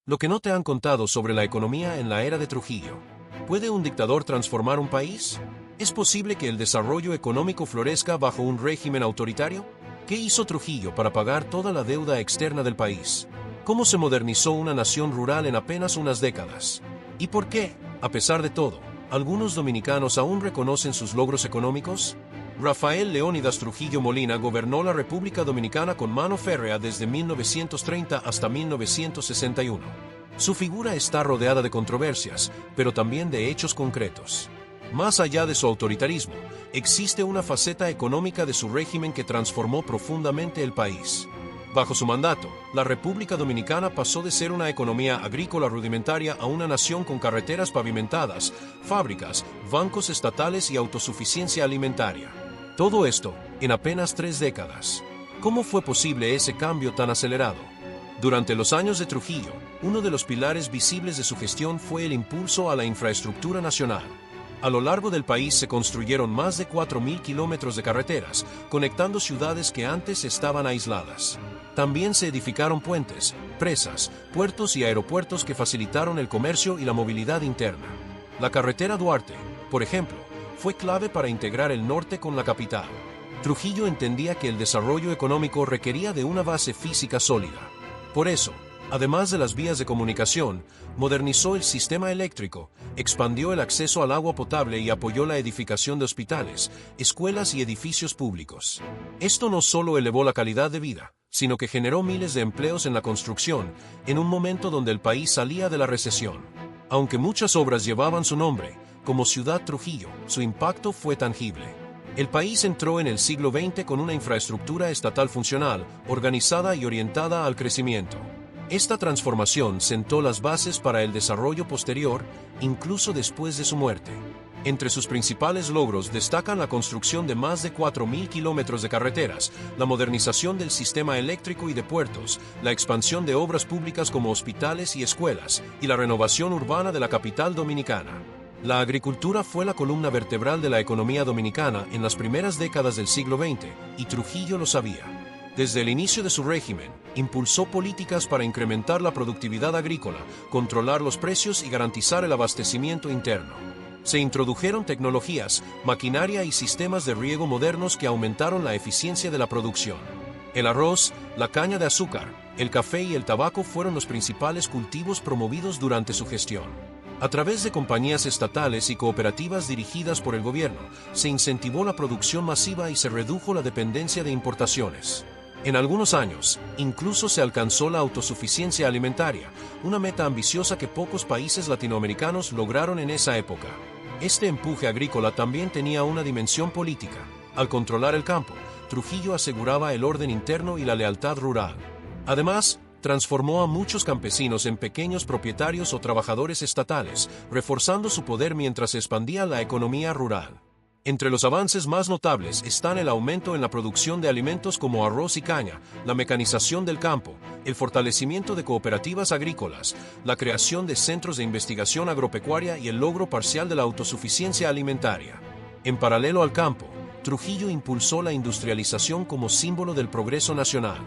Lo que no te han contado sobre la economía en la era de Trujillo. ¿Puede un dictador transformar un país? ¿Es posible que el desarrollo económico florezca bajo un régimen autoritario? ¿Qué hizo Trujillo para pagar toda la deuda externa del país? ¿Cómo se modernizó una nación rural en apenas unas décadas? ¿Y por qué, a pesar de todo, algunos dominicanos aún reconocen sus logros económicos? Rafael Leónidas Trujillo Molina gobernó la República Dominicana con mano férrea desde 1930 hasta 1961. Su figura está rodeada de controversias, pero también de hechos concretos. Más allá de su autoritarismo, existe una faceta económica de su régimen que transformó profundamente el país. Bajo su mandato, la República Dominicana pasó de ser una economía agrícola rudimentaria a una nación con carreteras pavimentadas, fábricas, bancos estatales y autosuficiencia alimentaria. Todo esto, en apenas 3 décadas. ¿Cómo fue posible ese cambio tan acelerado? Durante los años de Trujillo, uno de los pilares visibles de su gestión fue el impulso a la infraestructura nacional. A lo largo del país se construyeron más de 4.000 kilómetros de carreteras, conectando ciudades que antes estaban aisladas. También se edificaron puentes, presas, puertos y aeropuertos que facilitaron el comercio y la movilidad interna. La carretera Duarte, por ejemplo, fue clave para integrar el norte con la capital. Trujillo entendía que el desarrollo económico requería de una base física sólida. Por eso, además de las vías de comunicación, modernizó el sistema eléctrico, expandió el acceso al agua potable y apoyó la edificación de hospitales, escuelas y edificios públicos. Esto no solo elevó la calidad de vida, sino que generó miles de empleos en la construcción, en un momento donde el país salía de la recesión. Aunque muchas obras llevaban su nombre, como Ciudad Trujillo, su impacto fue tangible. El país entró en el siglo XX con una infraestructura estatal funcional, organizada y orientada al crecimiento. Esta transformación sentó las bases para el desarrollo posterior, incluso después de su muerte. Entre sus principales logros destacan la construcción de más de 4.000 kilómetros de carreteras, la modernización del sistema eléctrico y de puertos, la expansión de obras públicas como hospitales y escuelas, y la renovación urbana de la capital dominicana. La agricultura fue la columna vertebral de la economía dominicana en las primeras décadas del siglo XX, y Trujillo lo sabía. Desde el inicio de su régimen, impulsó políticas para incrementar la productividad agrícola, controlar los precios y garantizar el abastecimiento interno. Se introdujeron tecnologías, maquinaria y sistemas de riego modernos que aumentaron la eficiencia de la producción. El arroz, la caña de azúcar, el café y el tabaco fueron los principales cultivos promovidos durante su gestión. A través de compañías estatales y cooperativas dirigidas por el gobierno, se incentivó la producción masiva y se redujo la dependencia de importaciones. En algunos años, incluso se alcanzó la autosuficiencia alimentaria, una meta ambiciosa que pocos países latinoamericanos lograron en esa época. Este empuje agrícola también tenía una dimensión política. Al controlar el campo, Trujillo aseguraba el orden interno y la lealtad rural. Además, transformó a muchos campesinos en pequeños propietarios o trabajadores estatales, reforzando su poder mientras expandía la economía rural. Entre los avances más notables están el aumento en la producción de alimentos como arroz y caña, la mecanización del campo, el fortalecimiento de cooperativas agrícolas, la creación de centros de investigación agropecuaria y el logro parcial de la autosuficiencia alimentaria. En paralelo al campo, Trujillo impulsó la industrialización como símbolo del progreso nacional.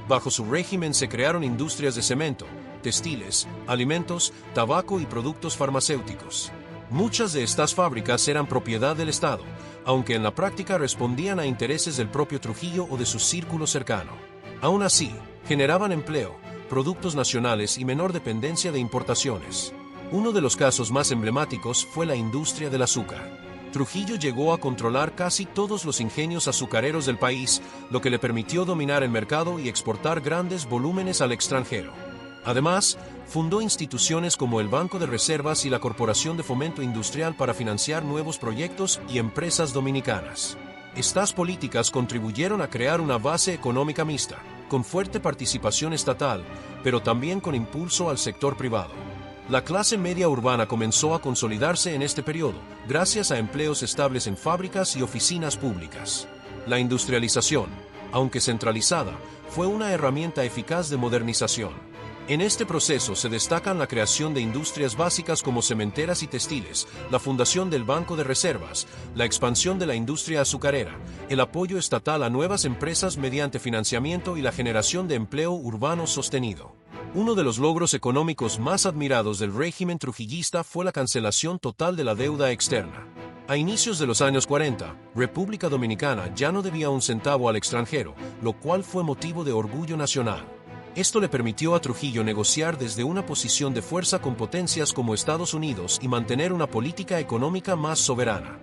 Bajo su régimen se crearon industrias de cemento, textiles, alimentos, tabaco y productos farmacéuticos. Muchas de estas fábricas eran propiedad del Estado, aunque en la práctica respondían a intereses del propio Trujillo o de su círculo cercano. Aún así, generaban empleo, productos nacionales y menor dependencia de importaciones. Uno de los casos más emblemáticos fue la industria del azúcar. Trujillo llegó a controlar casi todos los ingenios azucareros del país, lo que le permitió dominar el mercado y exportar grandes volúmenes al extranjero. Además, fundó instituciones como el Banco de Reservas y la Corporación de Fomento Industrial para financiar nuevos proyectos y empresas dominicanas. Estas políticas contribuyeron a crear una base económica mixta, con fuerte participación estatal, pero también con impulso al sector privado. La clase media urbana comenzó a consolidarse en este periodo, gracias a empleos estables en fábricas y oficinas públicas. La industrialización, aunque centralizada, fue una herramienta eficaz de modernización. En este proceso se destacan la creación de industrias básicas como cementeras y textiles, la fundación del Banco de Reservas, la expansión de la industria azucarera, el apoyo estatal a nuevas empresas mediante financiamiento y la generación de empleo urbano sostenido. Uno de los logros económicos más admirados del régimen trujillista fue la cancelación total de la deuda externa. A inicios de los años 40, República Dominicana ya no debía un centavo al extranjero, lo cual fue motivo de orgullo nacional. Esto le permitió a Trujillo negociar desde una posición de fuerza con potencias como Estados Unidos y mantener una política económica más soberana.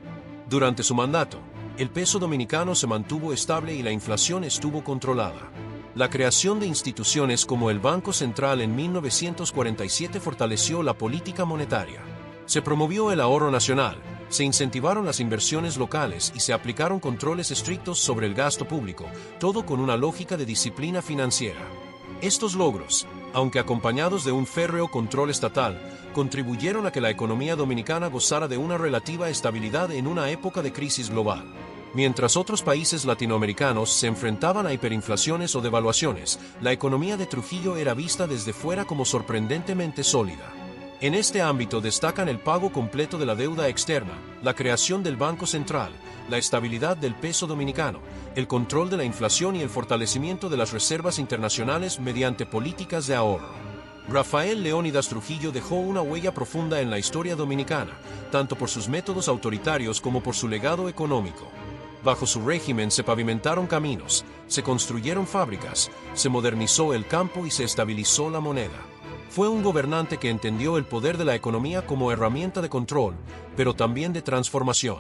Durante su mandato, el peso dominicano se mantuvo estable y la inflación estuvo controlada. La creación de instituciones como el Banco Central en 1947 fortaleció la política monetaria. Se promovió el ahorro nacional, se incentivaron las inversiones locales y se aplicaron controles estrictos sobre el gasto público, todo con una lógica de disciplina financiera. Estos logros, aunque acompañados de un férreo control estatal, contribuyeron a que la economía dominicana gozara de una relativa estabilidad en una época de crisis global. Mientras otros países latinoamericanos se enfrentaban a hiperinflaciones o devaluaciones, la economía de Trujillo era vista desde fuera como sorprendentemente sólida. En este ámbito destacan el pago completo de la deuda externa, la creación del Banco Central, la estabilidad del peso dominicano, el control de la inflación y el fortalecimiento de las reservas internacionales mediante políticas de ahorro. Rafael Leónidas Trujillo dejó una huella profunda en la historia dominicana, tanto por sus métodos autoritarios como por su legado económico. Bajo su régimen se pavimentaron caminos, se construyeron fábricas, se modernizó el campo y se estabilizó la moneda. Fue un gobernante que entendió el poder de la economía como herramienta de control, pero también de transformación.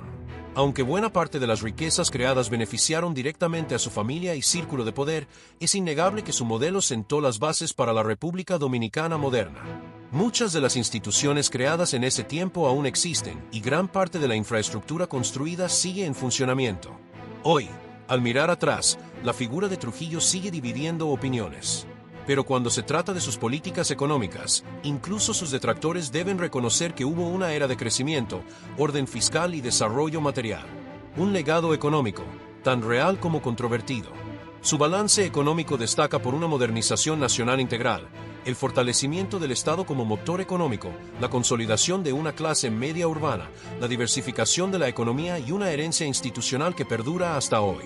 Aunque buena parte de las riquezas creadas beneficiaron directamente a su familia y círculo de poder, es innegable que su modelo sentó las bases para la República Dominicana moderna. Muchas de las instituciones creadas en ese tiempo aún existen y gran parte de la infraestructura construida sigue en funcionamiento. Hoy, al mirar atrás, la figura de Trujillo sigue dividiendo opiniones. Pero cuando se trata de sus políticas económicas, incluso sus detractores deben reconocer que hubo una era de crecimiento, orden fiscal y desarrollo material. Un legado económico, tan real como controvertido. Su balance económico destaca por una modernización nacional integral, el fortalecimiento del Estado como motor económico, la consolidación de una clase media urbana, la diversificación de la economía y una herencia institucional que perdura hasta hoy.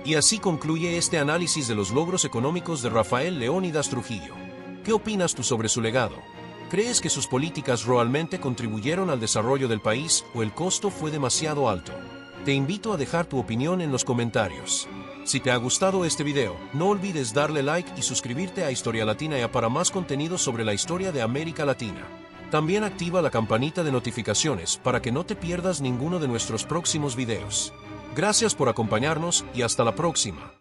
Y así concluye este análisis de los logros económicos de Rafael Leónidas Trujillo. ¿Qué opinas tú sobre su legado? ¿Crees que sus políticas realmente contribuyeron al desarrollo del país o el costo fue demasiado alto? Te invito a dejar tu opinión en los comentarios. Si te ha gustado este video, no olvides darle like y suscribirte a Historia Latina y para más contenido sobre la historia de América Latina. También activa la campanita de notificaciones para que no te pierdas ninguno de nuestros próximos videos. Gracias por acompañarnos y hasta la próxima.